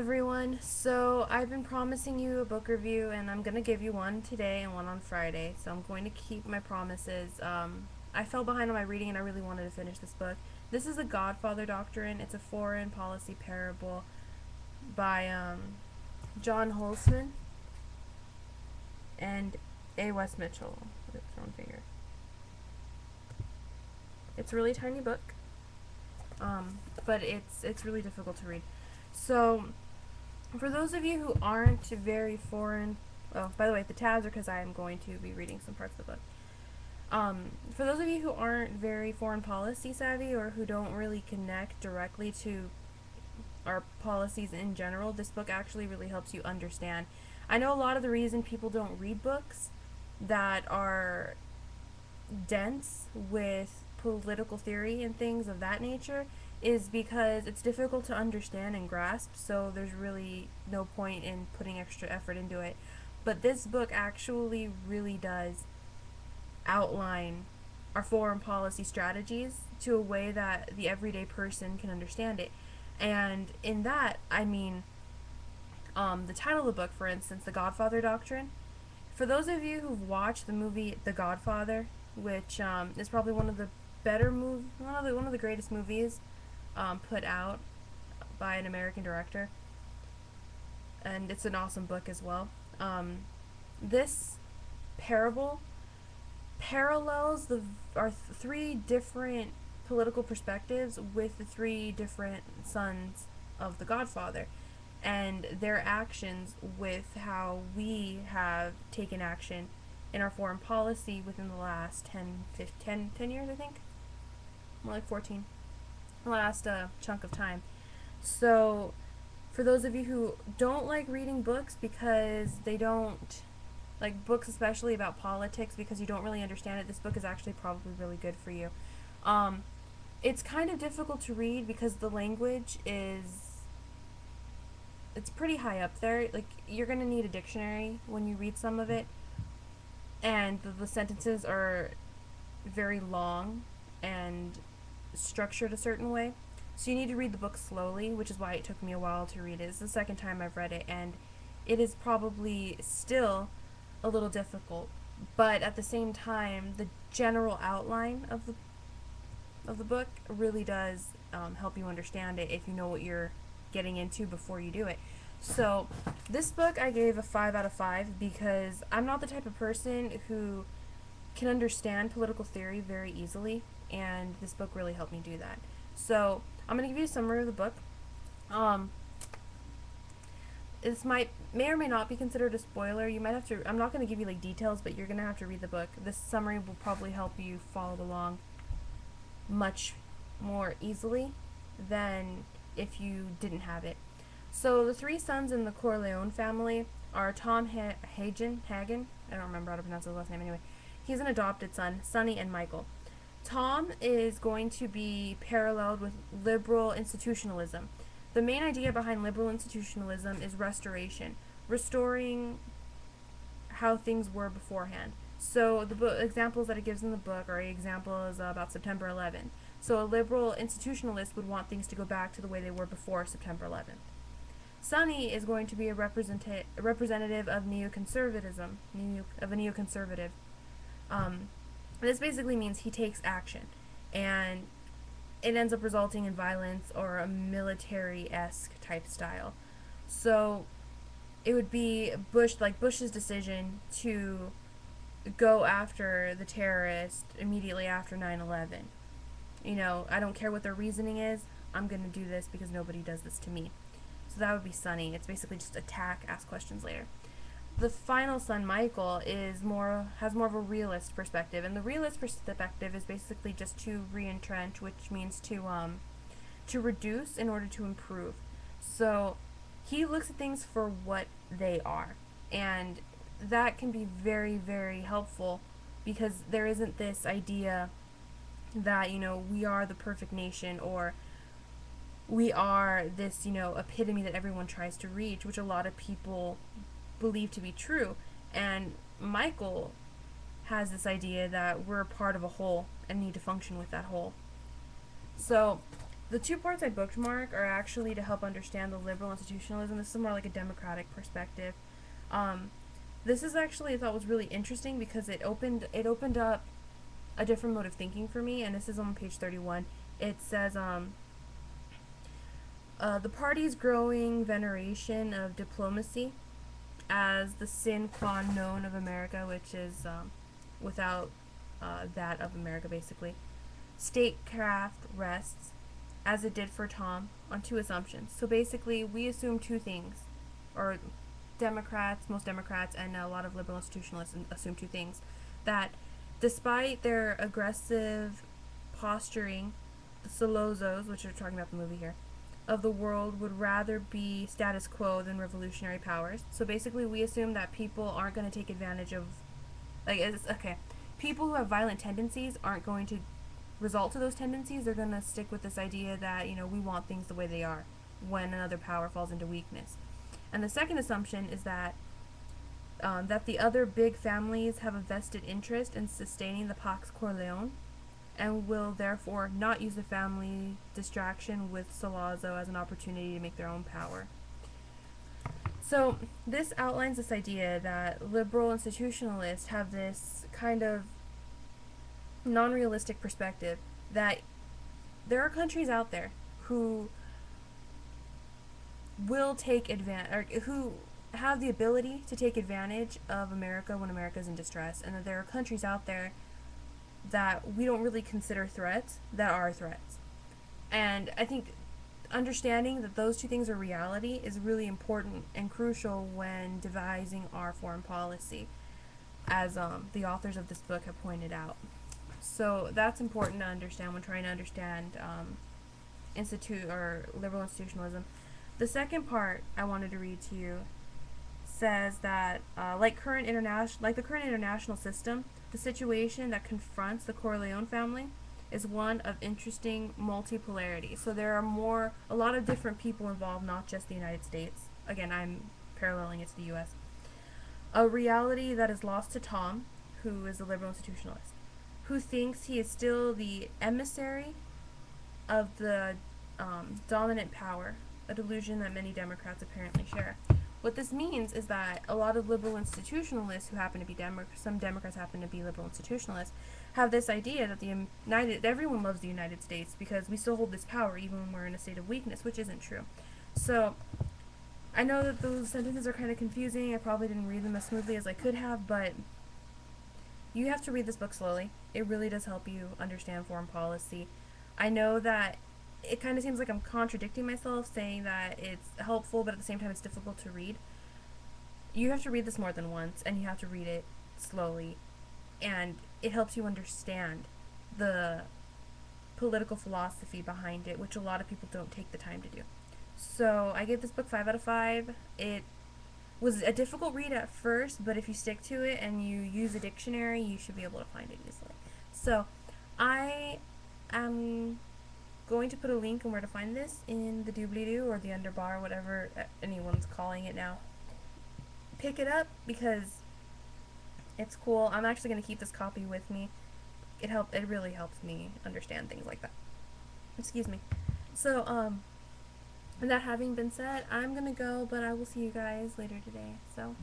everyone. So I've been promising you a book review, and I'm gonna give you one today and one on Friday. So I'm going to keep my promises. I fell behind on my reading, and I really wanted to finish this book. This is the Godfather Doctrine. It's a foreign policy parable by John Hulsman and A. Wess Mitchell. With his own finger. It's a really tiny book, but it's really difficult to read. So, for those of you who aren't very foreign, oh, by the way, the tabs are because I am going to be reading some parts of the book. For those of you who aren't very foreign policy savvy or who don't really connect directly to our policies in general, this book actually really helps you understand. I know a lot of the reason people don't read books that are dense with political theory and things of that nature is because it's difficult to understand and grasp, so there's really no point in putting extra effort into it. But this book actually really does outline our foreign policy strategies to a way that the everyday person can understand it. And in that, I mean, the title of the book, for instance, The Godfather Doctrine. For those of you who've watched the movie The Godfather, which is probably one of the one of the greatest movies put out by an American director, and it's an awesome book as well. This parable parallels our three different political perspectives with the three different sons of the Godfather and their actions with how we have taken action in our foreign policy within the last 10 years, I think. More like 14. The last chunk of time. So, for those of you who don't like reading books because they don't like books, especially about politics, because you don't really understand it, this book is actually probably really good for you. It's kind of difficult to read because the language it's pretty high up there. Like, you're gonna need a dictionary when you read some of it, and the sentences are very long and structured a certain way. So you need to read the book slowly, which is why it took me a while to read it. It's the second time I've read it, and it is probably still a little difficult. But at the same time, the general outline of the book really does help you understand it if you know what you're getting into before you do it. So this book I gave a 5 out of 5 because I'm not the type of person who can understand political theory very easily, and this book really helped me do that. So I'm going to give you a summary of the book. This may or may not be considered a spoiler. You might have to, I'm not going to give you like details, but you're going to have to read the book. This summary will probably help you follow along much more easily than if you didn't have it. So the three sons in the Corleone family are Tom Hagen, I don't remember how to pronounce his last name anyway. He's an adopted son, Sonny and Michael. Tom is going to be paralleled with liberal institutionalism. The main idea behind liberal institutionalism is restoration, restoring how things were beforehand. So the examples that it gives in the book are examples about September 11th. So a liberal institutionalist would want things to go back to the way they were before September 11th. Sonny is going to be a representative of neoconservatism, of a neoconservative. This basically means he takes action, and it ends up resulting in violence or a military-esque type style. So it would be Bush's decision to go after the terrorists immediately after 9/11. You know, I don't care what their reasoning is, I'm going to do this because nobody does this to me. So that would be Sonny. It's basically just attack, ask questions later. The final son, Michael, has more of a realist perspective, and the realist perspective is basically just to re-entrench, which means to reduce in order to improve. So he looks at things for what they are, and that can be very, very helpful because there isn't this idea that, you know, we are the perfect nation, or we are this, you know, epitome that everyone tries to reach, which a lot of people believe to be true. And Michael has this idea that we're a part of a whole and need to function with that whole. So the two parts I bookmark are actually to help understand the liberal institutionalism. This is more like a democratic perspective. Um, this is actually I thought was really interesting because it opened up a different mode of thinking for me. And this is on page 31. It says the party's growing veneration of diplomacy as the sine qua non of America, which is without that of America, basically. Statecraft rests, as it did for Tom, on two assumptions. So basically, we assume two things, or Democrats, most Democrats, and a lot of liberal institutionalists assume two things. That despite their aggressive posturing, the Solozos, which are talking about the movie here, of the world would rather be status quo than revolutionary powers. So basically, we assume that people aren't going to take advantage of, like, it's, okay, people who have violent tendencies aren't going to result to those tendencies. They're going to stick with this idea that, you know, we want things the way they are when another power falls into weakness. And the second assumption is that that the other big families have a vested interest in sustaining the Pax Corleone and will therefore not use the family distraction with Salazzo as an opportunity to make their own power. So this outlines this idea that liberal institutionalists have this kind of non-realistic perspective that there are countries out there who will take advantage, or who have the ability to take advantage of America when America is in distress, and that there are countries out there that we don't really consider threats that are threats. And I think understanding that those two things are reality is really important and crucial when devising our foreign policy, as the authors of this book have pointed out. So that's important to understand when trying to understand liberal institutionalism. The second part I wanted to read to you says that like the current international system, the situation that confronts the Corleone family is one of interesting multipolarity. So there are a lot of different people involved, not just the United States. Again, I'm paralleling it to the U.S. A reality that is lost to Tom, who is a liberal institutionalist, who thinks he is still the emissary of the dominant power, a delusion that many Democrats apparently share. What this means is that a lot of liberal institutionalists who happen to be some Democrats happen to be liberal institutionalists, have this idea that everyone loves the United States because we still hold this power even when we're in a state of weakness, which isn't true. So I know that those sentences are kind of confusing. I probably didn't read them as smoothly as I could have, but you have to read this book slowly. It really does help you understand foreign policy. I know that it kind of seems like I'm contradicting myself saying that it's helpful, but at the same time it's difficult to read. You have to read this more than once, and you have to read it slowly, and it helps you understand the political philosophy behind it, which a lot of people don't take the time to do. So I gave this book 5 out of 5. It was a difficult read at first, but if you stick to it and you use a dictionary, you should be able to find it easily. So I am going to put a link on where to find this in the doobly-doo or the underbar, whatever anyone's calling it now. Pick it up because it's cool. I'm actually going to keep this copy with me. It really helps me understand things like that. Excuse me. So, that having been said, I'm going to go, but I will see you guys later today. So,